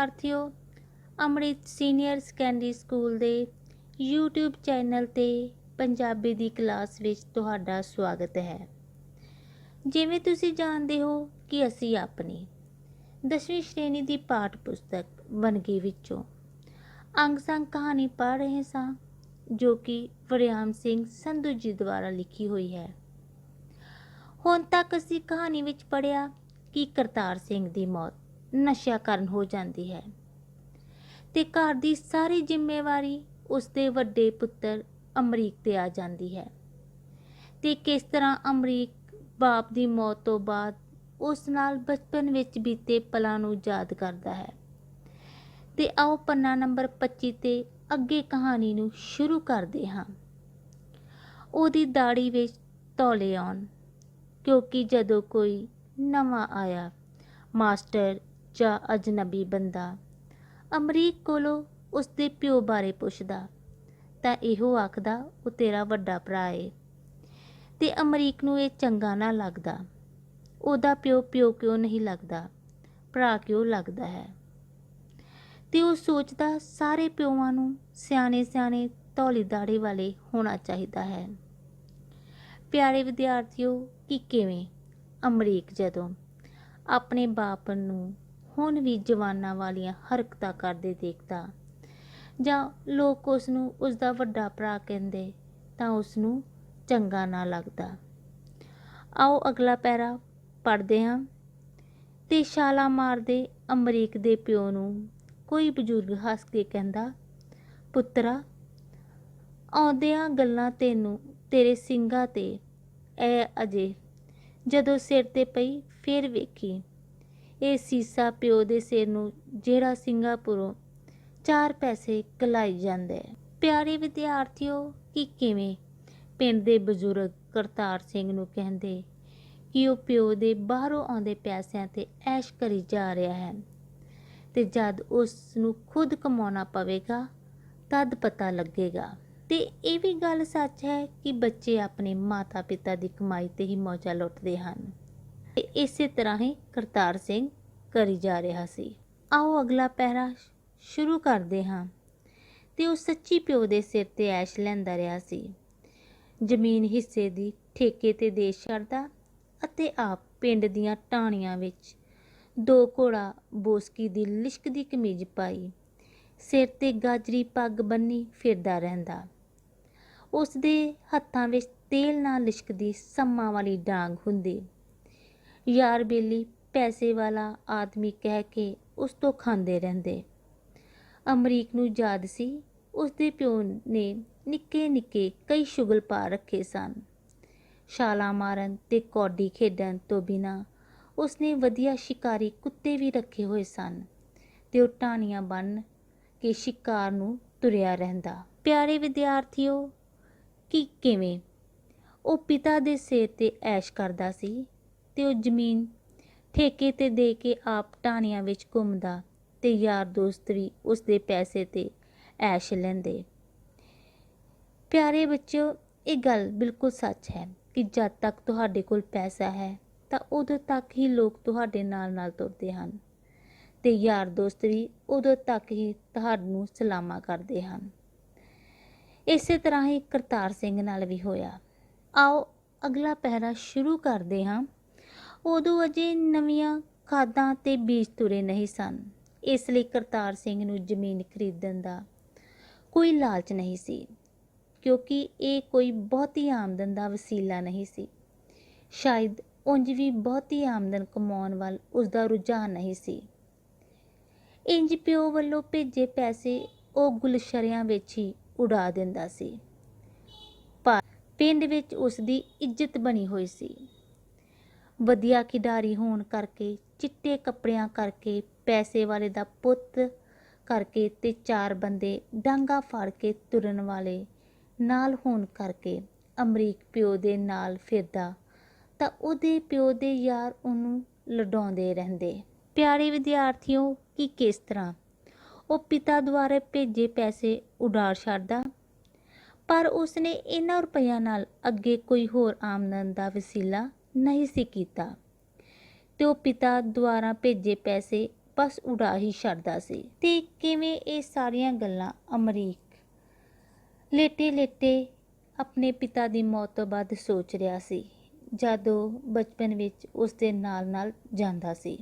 विद्यार्थियों, अमृत senior secondary school के YouTube channel ते पंजाबी दी क्लास विच तुहाडा स्वागत है। जिवें तुसीं जानदे हो कि असीं अपनी 10वीं श्रेणी की पाठ पुस्तक वनगी विचों अंग संग कहानी पढ़ रहे सां, जो कि वरियाम सिंह संधू जी द्वारा लिखी हुई है। हुण तक असीं कहानी विच पढ़िया कि करतार सिंह की मौत नशा कारण हो जाती है ते घर की सारी जिम्मेवारी उसके वड्डे पुत्र अमरीक ते आ जाती है ते किस तरह अमरीक बाप की मौत तो बाद उस नाल बचपन विच बीते पलां नूं याद करता है। ते आओ पन्ना नंबर 25 ते अगे कहानी नूं शुरू करते हाँ। ओदी दाड़ी विच तौले आउण, क्योंकि जदों कोई नवा आया मास्टर जां अजनबी बंदा अमरीक कोलों उसके प्यो बारे पुछदा तां इहो आखदा वो तेरा वड्डा भरा है ते अमरीक नूं इह चंगा ना लगदा। ओदा प्यो प्यो क्यों नहीं लगदा, भरा क्यों लगदा है। ते वो सोचदा सारे प्योआं नूं सियाने सियाने धौली दाड़ी वाले होना चाहिदा है। प्यारे विद्यार्थियों, कि किवें अमरीक जदों अपने बाप नूं हुण भी जवानां वालियां हरकतां करदे देखदा जां लोग उसनूं उसदा वड्डा भरा कहंदे तां उसनूं चंगा ना लगदा। आओ अगला पैरा पढ़दे हां। ते छाला मारदे अमरीक दे प्यो नूं कोई बजुर्ग हੱਸ के कहंदा, पुत्तरा आउंदियां गल्लां तैनूं तेरे ਸਿੰਘਾਂ ते ऐ अजे जदों सिर ते पई फिर वेखी ਇਹ ਸੀਸਾ ਪਿਓ ਦੇ ਸਿਰ ਨੂੰ ਜਿਹੜਾ ਸਿੰਗਾਪੁਰੋਂ 4 ਪੈਸੇ ਕਲਾਈ ਜਾਂਦਾ ਹੈ। ਪਿਆਰੇ ਵਿਦਿਆਰਥੀਓ, ਕਿ ਕਿਵੇਂ ਪਿੰਡ ਦੇ ਬਜ਼ੁਰਗ ਕਰਤਾਰ ਸਿੰਘ ਨੂੰ ਕਹਿੰਦੇ ਕਿ ਉਹ ਪਿਓ ਦੇ ਬਾਹਰੋਂ ਆਉਂਦੇ ਪੈਸਿਆਂ ਤੇ ਐਸ਼ ਕਰੀ ਜਾ ਰਿਹਾ ਹੈ ਤੇ ਜਦ ਉਸ ਨੂੰ ਖੁਦ ਕਮਾਉਣਾ ਪਵੇਗਾ ਤਦ ਪਤਾ ਲੱਗੇਗਾ। ਤੇ ਇਹ ਵੀ ਗੱਲ ਸੱਚ ਹੈ ਕਿ ਬੱਚੇ ਆਪਣੇ ਮਾਤਾ ਪਿਤਾ ਦੀ ਕਮਾਈ ਤੇ ਹੀ ਮੌਜਾਂ ਲੁੱਟਦੇ ਹਨ। ਇਸੇ ਤਰ੍ਹਾਂ ਹੀ ਕਰਤਾਰ ਸਿੰਘ ਕਰੀ ਜਾ ਰਿਹਾ ਸੀ। ਆਓ ਅਗਲਾ ਪਹਿਰਾ ਸ਼ੁਰੂ ਕਰਦੇ ਹਾਂ। ਤੇ ਉਹ ਸੱਚੀ ਪਿਓ ਦੇ ਸਿਰ ਤੇ ਐਸ਼ ਲੈਂਦਾ ਰਿਹਾ ਸੀ। ਜ਼ਮੀਨ ਹਿੱਸੇ ਦੀ ਠੇਕੇ ਤੇ ਦੇ ਛੱਡਦਾ ਅਤੇ ਆਪ ਪਿੰਡ ਦੀਆਂ ਟਾਹਣੀਆਂ ਵਿੱਚ 2 ਘੋੜਾ ਬੋਸਕੀ ਦੀ ਲਿਸ਼ਕਦੀ ਕਮੀਜ਼ ਪਾਈ, ਸਿਰ ਤੇ ਗਾਜਰੀ ਪੱਗ ਬੰਨੀ ਫਿਰਦਾ ਰਹਿੰਦਾ। ਉਸ ਦੇ ਹੱਥਾਂ ਵਿੱਚ ਤੇਲ ਨਾਲ ਲਿਸ਼ਕਦੀ ਸੰਮਾਂ ਵਾਲੀ ਡਾਂਗ ਹੁੰਦੀ। यार बेली पैसे वाला आदमी कह के उस तो खांदे रहंदे। अमरीक नूं याद सी उसदे प्यो ने निक्के निक्के कई शुगल पा रखे सन। छालां मारन ते कौडी खेडन तो बिना उसने वधिया शिकारी कुत्ते भी रखे हुए सन ते ओह टाहनियां बन के शिकार नूं तुरिया रहिंदा। प्यारे विद्यार्थियों, कि किवें ओह पिता दे सिर ते ऐश करदा सी ਤੇ ਉਹ ਜ਼ਮੀਨ ਠੇਕੇ ਤੇ ਦੇ ਕੇ ਆਪ ਟਾਹਣੀਆਂ ਵਿੱਚ ਘੁੰਮਦਾ ਤੇ ਯਾਰ ਦੋਸਤ ਵੀ ਉਸਦੇ ਪੈਸੇ ਤੇ ਐਸ਼ ਲੈਂਦੇ। ਪਿਆਰੇ ਬੱਚਿਓ, ਇਹ ਗੱਲ ਬਿਲਕੁਲ ਸੱਚ ਹੈ ਕਿ ਜਦ ਤੱਕ ਤੁਹਾਡੇ ਕੋਲ ਪੈਸਾ ਹੈ ਤਾਂ ਉਦੋਂ ਤੱਕ ਹੀ ਲੋਕ ਤੁਹਾਡੇ ਨਾਲ ਨਾਲ ਤੁਰਦੇ ਹਨ ਤੇ ਯਾਰ ਦੋਸਤ ਵੀ ਉਦੋਂ ਤੱਕ ਹੀ ਤੁਹਾਨੂੰ ਸਲਾਮਾਂ ਕਰਦੇ ਹਨ। ਇਸੇ ਤਰ੍ਹਾਂ ਹੀ ਕਰਤਾਰ ਸਿੰਘ ਨਾਲ ਵੀ ਹੋਇਆ। ਆਓ ਅਗਲਾ ਪਹਿਰਾ ਸ਼ੁਰੂ ਕਰਦੇ ਹਾਂ। ਉਦੋਂ ਅਜੇ ਨਵੀਆਂ ਖਾਦਾਂ ਤੇ ਬੀਜ ਤੁਰੇ ਨਹੀਂ ਸਨ, ਇਸ ਲਈ ਕਰਤਾਰ ਸਿੰਘ ਨੂੰ ਜ਼ਮੀਨ ਖਰੀਦਣ ਦਾ ਕੋਈ ਲਾਲਚ ਨਹੀਂ ਸੀ, ਕਿਉਂਕਿ ਇਹ ਕੋਈ ਬਹੁਤੀ ਆਮਦਨ ਦਾ ਵਸੀਲਾ ਨਹੀਂ ਸੀ। ਸ਼ਾਇਦ ਉਂਝ ਵੀ ਬਹੁਤੀ ਆਮਦਨ ਕਮਾਉਣ ਵੱਲ ਉਸਦਾ ਰੁਝਾਨ ਨਹੀਂ ਸੀ। ਇੰਜ ਪਿਓ ਵੱਲੋਂ ਭੇਜੇ ਪੈਸੇ ਉਹ ਗੁਲਸ਼ਰਿਆਂ ਵਿੱਚ ਹੀ ਉਡਾ ਦਿੰਦਾ ਸੀ। ਪਰ ਪਿੰਡ ਵਿੱਚ ਉਸਦੀ ਇੱਜ਼ਤ ਬਣੀ ਹੋਈ ਸੀ। ਵਧੀਆ ਖਿਡਾਰੀ ਹੋਣ ਕਰਕੇ, ਚਿੱਟੇ ਕੱਪੜਿਆਂ ਕਰਕੇ, ਪੈਸੇ ਵਾਲੇ ਦਾ ਪੁੱਤ ਕਰਕੇ ਤੇ 4 ਬੰਦੇ ਡਾਂਗਾ ਫੜ ਕੇ ਤੁਰਨ ਵਾਲੇ ਨਾਲ ਹੋਣ ਕਰਕੇ ਅਮਰੀਕ ਪਿਓ ਦੇ ਨਾਲ ਫਿਰਦਾ ਤਾਂ ਉਹਦੇ ਪਿਓ ਦੇ ਯਾਰ ਉਹਨੂੰ ਲਡਾਉਂਦੇ ਰਹਿੰਦੇ। ਪਿਆਰੇ ਵਿਦਿਆਰਥੀਓ, ਕਿ ਕਿਸ ਤਰ੍ਹਾਂ ਉਹ ਪਿਤਾ ਦੁਆਰਾ ਭੇਜੇ ਪੈਸੇ ਉਡਾ ਛੱਡਦਾ, ਪਰ ਉਸਨੇ ਇਹਨਾਂ ਰੁਪਈਆਂ ਨਾਲ ਅੱਗੇ ਕੋਈ ਹੋਰ ਆਮਦਨ ਦਾ ਵਸੀਲਾ ਨਹੀਂ ਸੀ ਕੀਤਾ ਤੇ ਉਹ ਪਿਤਾ ਦੁਆਰਾ ਭੇਜੇ ਪੈਸੇ ਬਸ ਉਡਾ ਹੀ ਛੱਡਦਾ ਸੀ। ਤੇ ਕਿਵੇਂ ਇਹ ਸਾਰੀਆਂ ਗੱਲਾਂ ਅਮਰੀਕ ਲੇਟੇ ਲੇਟੇ ਆਪਣੇ ਪਿਤਾ ਦੀ ਮੌਤ ਤੋਂ ਬਾਅਦ ਸੋਚ ਰਿਹਾ ਸੀ, ਜਦੋਂ ਬਚਪਨ ਵਿੱਚ ਉਸ ਦੇ ਨਾਲ ਜਾਂਦਾ ਸੀ।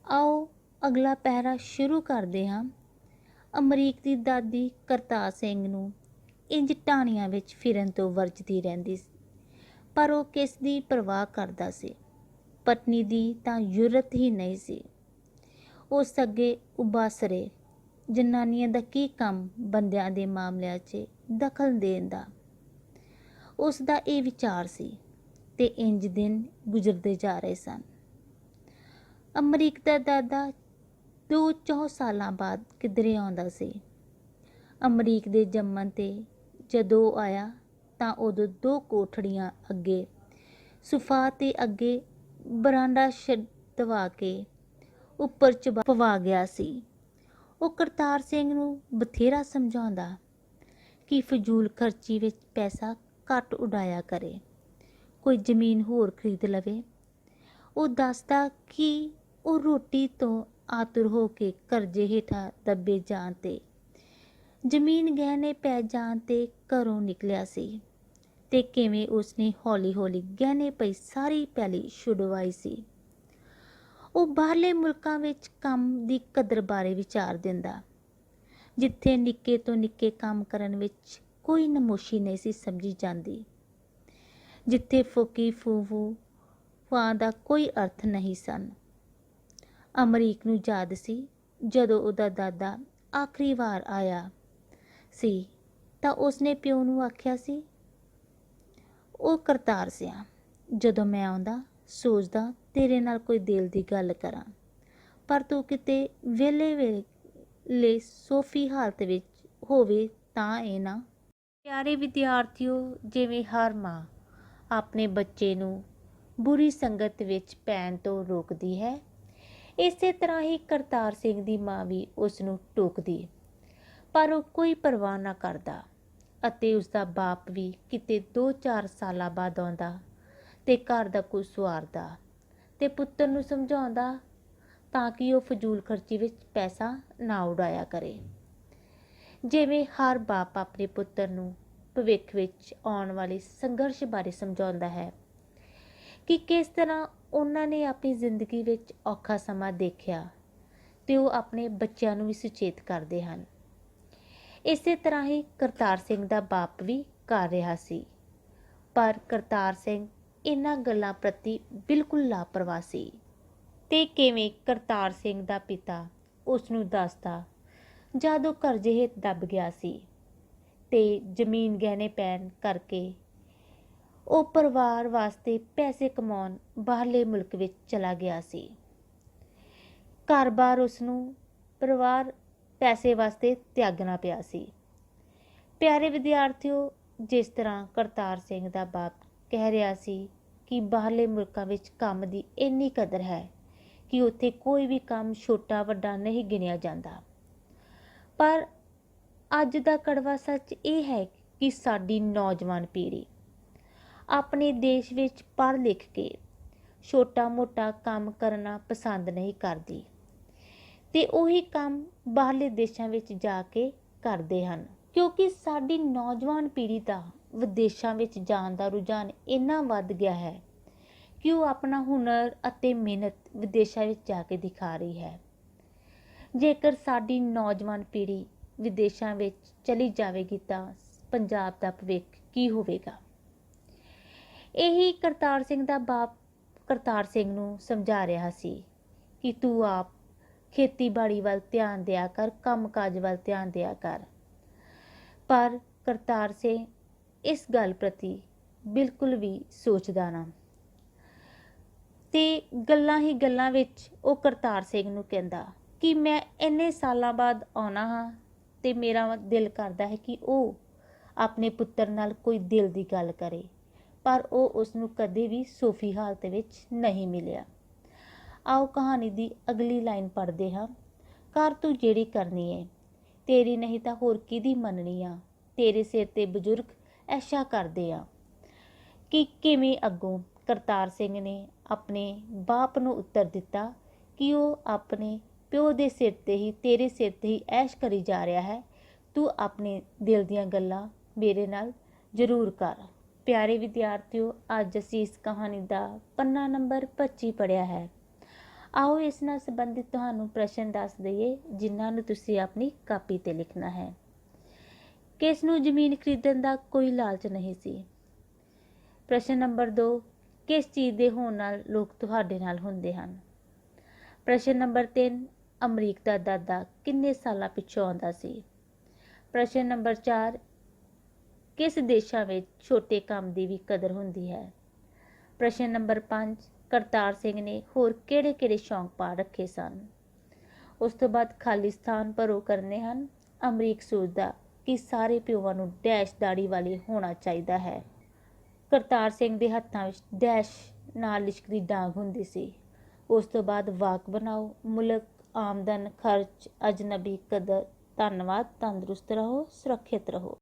ਆਓ ਅਗਲਾ ਪਹਿਰਾ ਸ਼ੁਰੂ ਕਰਦੇ ਹਾਂ। ਅਮਰੀਕ ਦੀ ਦਾਦੀ ਕਰਤਾਰ ਸਿੰਘ ਨੂੰ ਇੰਜ ਢਾਣੀਆਂ ਵਿੱਚ ਫਿਰਨ ਤੋਂ ਵਰਜਦੀ ਰਹਿੰਦੀ ਸੀ, ਪਰ ਉਹ ਕਿਸ ਦੀ ਪਰਵਾਹ ਕਰਦਾ ਸੀ। ਪਤਨੀ ਦੀ ਤਾਂ ਜੁਰਤ ਹੀ ਨਹੀਂ ਸੀ। ਉਸ ਅੱਗੇ ਉਬਾਸਰੇ ਜਨਾਨੀਆਂ ਦਾ ਕੀ ਕੰਮ ਬੰਦਿਆਂ ਦੇ ਮਾਮਲਿਆਂ 'ਚ ਦਖਲ ਦੇਣ ਦਾ। ਉਸ ਦਾ ਇਹ ਵਿਚਾਰ ਸੀ ਤੇ ਇੰਜ ਦਿਨ ਗੁਜ਼ਰਦੇ ਜਾ ਰਹੇ ਸਨ। ਅਮਰੀਕ ਦਾ ਦਾਦਾ 2-4 ਸਾਲਾਂ ਬਾਅਦ ਕਿਧਰੇ ਆਉਂਦਾ ਸੀ। ਅਮਰੀਕ ਦੇ ਜੰਮਣ 'ਤੇ ਜਦੋਂ ਆਇਆ ਤਾਂ ਉਦੋਂ 2 ਕੋਠੜੀਆਂ ਅੱਗੇ ਸੁਫਾ ਤੇ ਅੱਗੇ ਬਰਾਂਡਾ ਛੱਡਵਾ ਕੇ ਉੱਪਰ ਪਵਾ ਗਿਆ ਸੀ। ਉਹ ਕਰਤਾਰ ਸਿੰਘ ਨੂੰ ਬਥੇਰਾ ਸਮਝਾਉਂਦਾ ਕਿ ਫਜ਼ੂਲ ਖਰਚੀ ਵਿੱਚ ਪੈਸਾ ਘੱਟ ਉਡਾਇਆ ਕਰੇ, ਕੋਈ ਜ਼ਮੀਨ ਹੋਰ ਖਰੀਦ ਲਵੇ। ਉਹ ਦੱਸਦਾ ਕਿ ਉਹ ਰੋਟੀ ਤੋਂ ਆਤੁਰ ਹੋ ਕੇ ਕਰਜ਼ੇ ਹੇਠਾਂ ਦੱਬੇ ਜਾਣ ਤੇ ਜ਼ਮੀਨ ਗਹਿਣੇ ਪੈ ਜਾਣ ਤੇ ਘਰੋਂ ਨਿਕਲਿਆ ਸੀ, ਤੇ ਕਿਵੇਂ ਉਸਨੇ ਹੌਲੀ ਹੌਲੀ ਗਹਿਣੇ ਪਈ ਸਾਰੀ ਪੈਲੀ ਛੁਡਵਾਈ ਸੀ। ਉਹ ਬਾਹਰਲੇ ਮੁਲਕਾਂ ਵਿੱਚ ਕੰਮ ਦੀ ਕਦਰ ਬਾਰੇ ਵਿਚਾਰ ਦਿੰਦਾ, ਜਿੱਥੇ ਨਿੱਕੇ ਤੋਂ ਨਿੱਕੇ ਕੰਮ ਕਰਨ ਵਿੱਚ ਕੋਈ ਨਮੋਸ਼ੀ ਨਹੀਂ ਸੀ ਸਮਝੀ ਜਾਂਦੀ, ਜਿੱਥੇ ਫੋਕੀ ਫੂਫੂ ਫਾਂ ਦਾ ਕੋਈ ਅਰਥ ਨਹੀਂ ਸਨ। ਅਮਰੀਕ ਨੂੰ ਯਾਦ ਸੀ ਜਦੋਂ ਉਹਦਾ ਦਾਦਾ ਆਖਰੀ ਵਾਰ ਆਇਆ ਸੀ ਤਾਂ ਉਸਨੇ ਪਿਓ ਨੂੰ ਆਖਿਆ ਸੀ, ਉਹ ਕਰਤਾਰ ਸਿਆ, ਜਦੋਂ ਮੈਂ ਆਉਂਦਾ ਸੋਚਦਾ ਤੇਰੇ ਨਾਲ ਕੋਈ ਦਿਲ ਦੀ ਗੱਲ ਕਰਾਂ, ਪਰ ਤੂੰ ਕਿਤੇ ਵੇਲੇ ਸੋਫੀ ਹਾਲਤ ਵਿੱਚ ਹੋਵੇ ਤਾਂ ਇਹ ਨਾ। ਪਿਆਰੇ ਵਿਦਿਆਰਥੀਓ, ਜਿਵੇਂ ਹਰ ਮਾਂ ਆਪਣੇ ਬੱਚੇ ਨੂੰ ਬੁਰੀ ਸੰਗਤ ਵਿੱਚ ਪੈਣ ਤੋਂ ਰੋਕਦੀ ਹੈ, ਇਸੇ ਤਰ੍ਹਾਂ ਹੀ ਕਰਤਾਰ ਸਿੰਘ ਦੀ ਮਾਂ ਵੀ ਉਸ ਨੂੰ ਟੋਕਦੀ, ਪਰ ਉਹ ਕੋਈ ਪਰਵਾਹ ਨਾ ਕਰਦਾ। ਅਤੇ ਉਸਦਾ ਬਾਪ ਵੀ ਕਿਤੇ 2-4 ਸਾਲਾਂ ਬਾਅਦ ਆਉਂਦਾ ਤੇ ਘਰ ਦਾ ਕੁਝ ਸੁਆਰਦਾ ਤੇ ਪੁੱਤਰ ਨੂੰ ਸਮਝਾਉਂਦਾ ਤਾਂ ਕਿ ਉਹ ਫਜ਼ੂਲ ਖਰਚੀ ਵਿੱਚ ਪੈਸਾ ਨਾ ਉਡਾਇਆ ਕਰੇ। ਜਿਵੇਂ ਹਰ ਬਾਪ ਆਪਣੇ ਪੁੱਤਰ ਨੂੰ ਭਵਿੱਖ ਵਿੱਚ ਆਉਣ ਵਾਲੇ ਸੰਘਰਸ਼ ਬਾਰੇ ਸਮਝਾਉਂਦਾ ਹੈ ਕਿ ਕਿਸ ਤਰ੍ਹਾਂ ਉਹਨਾਂ ਨੇ ਆਪਣੀ ਜ਼ਿੰਦਗੀ ਵਿੱਚ ਔਖਾ ਸਮਾਂ ਦੇਖਿਆ, ਤੇ ਉਹ ਆਪਣੇ ਬੱਚਿਆਂ ਨੂੰ ਵੀ ਸੁਚੇਤ ਕਰਦੇ ਹਨ। ਇਸੇ ਤਰ੍ਹਾਂ ਹੀ ਕਰਤਾਰ ਸਿੰਘ ਦਾ ਬਾਪ ਵੀ ਕਰ ਰਿਹਾ ਸੀ, ਪਰ ਕਰਤਾਰ ਸਿੰਘ ਇਹਨਾਂ ਗੱਲਾਂ ਪ੍ਰਤੀ ਬਿਲਕੁਲ ਲਾਪਰਵਾਹ ਸੀ। ਤੇ ਕਿਵੇਂ ਕਰਤਾਰ ਸਿੰਘ ਦਾ ਪਿਤਾ ਉਸ ਨੂੰ ਦੱਸਦਾ ਜਦ ਉਹ ਕਰਜ਼ੇ ਹੇਠ ਦੱਬ ਗਿਆ ਸੀ ਤੇ ਜ਼ਮੀਨ ਗਹਿਣੇ ਪੈਣ ਕਰਕੇ ਉਹ ਪਰਿਵਾਰ ਵਾਸਤੇ ਪੈਸੇ ਕਮਾਉਣ ਬਾਹਰਲੇ ਮੁਲਕ ਵਿੱਚ ਚਲਾ ਗਿਆ ਸੀ। ਘਰ-ਬਾਰ ਉਸ ਨੂੰ ਪਰਿਵਾਰ ਪੈਸੇ ਵਾਸਤੇ ਤਿਆਗਣਾ ਪਿਆ ਸੀ। ਪਿਆਰੇ ਵਿਦਿਆਰਥੀਓ, ਜਿਸ ਤਰ੍ਹਾਂ ਕਰਤਾਰ ਸਿੰਘ ਦਾ ਬਾਪ ਕਹਿ ਰਿਹਾ ਸੀ ਕਿ ਬਾਹਰਲੇ ਮੁਲਕਾਂ ਵਿੱਚ ਕੰਮ ਦੀ ਇੰਨੀ ਕਦਰ ਹੈ ਕਿ ਉੱਥੇ ਕੋਈ ਵੀ ਕੰਮ ਛੋਟਾ ਵੱਡਾ ਨਹੀਂ ਗਿਣਿਆ ਜਾਂਦਾ, ਪਰ ਅੱਜ ਦਾ ਕੜਵਾ ਸੱਚ ਇਹ ਹੈ ਕਿ ਸਾਡੀ ਨੌਜਵਾਨ ਪੀੜ੍ਹੀ ਆਪਣੇ ਦੇਸ਼ ਵਿੱਚ ਪੜ੍ਹ ਲਿਖ ਕੇ ਛੋਟਾ ਮੋਟਾ ਕੰਮ ਕਰਨਾ ਪਸੰਦ ਨਹੀਂ ਕਰਦੀ, ਤੇ ਉਹੀ ਕੰਮ ਬਾਹਰਲੇ ਦੇਸ਼ਾਂ ਵਿੱਚ ਜਾ ਕੇ ਕਰਦੇ ਹਨ, ਕਿਉਂਕਿ ਸਾਡੀ ਨੌਜਵਾਨ ਪੀੜ੍ਹੀ ਦਾ ਵਿਦੇਸ਼ਾਂ ਵਿੱਚ ਜਾਣ ਦਾ ਰੁਝਾਨ ਇੰਨਾ ਵੱਧ ਗਿਆ ਹੈ ਕਿ ਉਹ ਆਪਣਾ ਹੁਨਰ ਅਤੇ ਮਿਹਨਤ ਵਿਦੇਸ਼ਾਂ ਵਿੱਚ ਜਾ ਕੇ ਦਿਖਾ ਰਹੀ ਹੈ। ਜੇਕਰ ਸਾਡੀ ਨੌਜਵਾਨ ਪੀੜ੍ਹੀ ਵਿਦੇਸ਼ਾਂ ਵਿੱਚ ਚਲੀ ਜਾਵੇਗੀ ਤਾਂ ਪੰਜਾਬ ਦਾ ਭਵਿੱਖ ਕੀ ਹੋਵੇਗਾ। ਇਹੀ ਕਰਤਾਰ ਸਿੰਘ ਦਾ ਬਾਪ ਕਰਤਾਰ ਸਿੰਘ ਨੂੰ ਸਮਝਾ ਰਿਹਾ ਸੀ ਕਿ ਤੂੰ ਆਪ ਖੇਤੀਬਾੜੀ ਵੱਲ ਧਿਆਨ ਦਿਆ ਕਰ, ਕੰਮਕਾਜ ਵੱਲ ਧਿਆਨ ਦਿਆ ਕਰ। ਪਰ ਕਰਤਾਰ ਸਿੰਘ ਇਸ ਗੱਲ ਪ੍ਰਤੀ ਬਿਲਕੁਲ ਵੀ ਸੋਚਦਾ ਨਾ, ਤੇ ਗੱਲਾਂ ਹੀ ਗੱਲਾਂ ਵਿੱਚ ਉਹ ਕਰਤਾਰ ਸਿੰਘ ਨੂੰ ਕਹਿੰਦਾ ਕਿ ਮੈਂ ਇੰਨੇ ਸਾਲਾਂ ਬਾਅਦ ਆਉਣਾ ਹਾਂ ਤੇ ਮੇਰਾ ਦਿਲ ਕਰਦਾ ਹੈ ਕਿ ਉਹ ਆਪਣੇ ਪੁੱਤਰ ਨਾਲ ਕੋਈ ਦਿਲ ਦੀ ਗੱਲ ਕਰੇ, ਪਰ ਉਹ ਉਸ ਨੂੰ ਕਦੇ ਵੀ ਸੋਫੀ ਹਾਲਤ ਵਿੱਚ ਨਹੀਂ ਮਿਲਿਆ। ਆਓ ਕਹਾਣੀ ਦੀ ਅਗਲੀ ਲਾਈਨ ਪੜ੍ਹਦੇ ਹਾਂ। ਕਰ ਤੂੰ ਜਿਹੜੀ ਕਰਨੀ ਏ, ਤੇਰੀ ਨਹੀਂ ਤਾਂ ਹੋਰ ਕਿਹਦੀ ਮੰਨਣੀ ਆ, ਤੇਰੇ ਸਿਰ ਤੇ ਬਜ਼ੁਰਗ ਐਸ਼ਾ ਕਰਦੇ ਆ। ਕਿ ਕਿਵੇਂ ਅੱਗੋਂ ਕਰਤਾਰ ਸਿੰਘ ਨੇ ਆਪਣੇ ਬਾਪ ਨੂੰ ਉੱਤਰ ਦਿੱਤਾ ਕਿ ਉਹ ਆਪਣੇ ਪਿਓ ਦੇ ਸਿਰ 'ਤੇ ਹੀ, ਤੇਰੇ ਸਿਰ 'ਤੇ ਹੀ ਐਸ਼ ਕਰੀ ਜਾ ਰਿਹਾ ਹੈ। ਤੂੰ ਆਪਣੇ ਦਿਲ ਦੀਆਂ ਗੱਲਾਂ ਮੇਰੇ ਨਾਲ ਜ਼ਰੂਰ ਕਰ। ਪਿਆਰੇ ਵਿਦਿਆਰਥੀਓ, ਅੱਜ ਅਸੀਂ ਇਸ ਕਹਾਣੀ ਦਾ ਪੰਨਾ ਨੰਬਰ 25 ਪੜ੍ਹਿਆ ਹੈ। ਆਓ ਇਸ ਨਾਲ ਸੰਬੰਧਿਤ ਤੁਹਾਨੂੰ ਪ੍ਰਸ਼ਨ ਦੱਸ ਦਈਏ, ਜਿਨ੍ਹਾਂ ਨੂੰ ਤੁਸੀਂ ਆਪਣੀ ਕਾਪੀ 'ਤੇ ਲਿਖਣਾ ਹੈ। ਕਿਸ ਨੂੰ ਜ਼ਮੀਨ ਖਰੀਦਣ ਦਾ ਕੋਈ ਲਾਲਚ ਨਹੀਂ ਸੀ? ਪ੍ਰਸ਼ਨ ਨੰਬਰ 2, ਕਿਸ ਚੀਜ਼ ਦੇ ਹੋਣ ਨਾਲ ਲੋਕ ਤੁਹਾਡੇ ਨਾਲ ਹੁੰਦੇ ਹਨ? ਪ੍ਰਸ਼ਨ ਨੰਬਰ 3, ਅਮਰੀਕ ਦਾ ਦਾਦਾ ਕਿੰਨੇ ਸਾਲਾਂ ਪਿੱਛੋਂ ਆਉਂਦਾ ਸੀ? ਪ੍ਰਸ਼ਨ ਨੰਬਰ 4, ਕਿਸ ਦੇਸ਼ਾਂ ਵਿੱਚ ਛੋਟੇ ਕੰਮ ਦੀ ਵੀ ਕਦਰ ਹੁੰਦੀ ਹੈ? ਪ੍ਰਸ਼ਨ ਨੰਬਰ 5, ਕਰਤਾਰ ਸਿੰਘ ਨੇ ਹੋਰ ਕਿਹੜੇ-ਕਿਹੜੇ ਸ਼ੌਂਕ ਪਾਲ ਰੱਖੇ ਸਨ? ਉਸ ਤੋਂ ਬਾਅਦ ਖਾਲੀ ਸਥਾਨ ਭਰੋ ਕਰਨੇ ਹਨ। ਅਮਰੀਕ ਸੋਚਦਾ ਕਿ ਸਾਰੇ ਪਿਓਾਂ ਨੂੰ ਡੈਸ਼ ਦਾੜੀ ਵਾਲੇ ਹੋਣਾ ਚਾਹੀਦਾ ਹੈ। ਕਰਤਾਰ ਸਿੰਘ ਦੇ ਹੱਥਾਂ ਵਿੱਚ ਡੈਸ਼ ਨਾਲ ਲਿਸ਼ਕਦੀ ਡਾਂਗ ਹੁੰਦੀ ਸੀ। ਉਸ ਤੋਂ ਬਾਅਦ ਵਾਕ ਬਣਾਓ। ਮੁਲਕ, ਆਮਦਨ, ਖਰਚ, ਅਜਨਬੀ, ਕਦਰ। ਧੰਨਵਾਦ। ਤੰਦਰੁਸਤ ਰਹੋ, ਸੁਰੱਖਿਅਤ ਰਹੋ।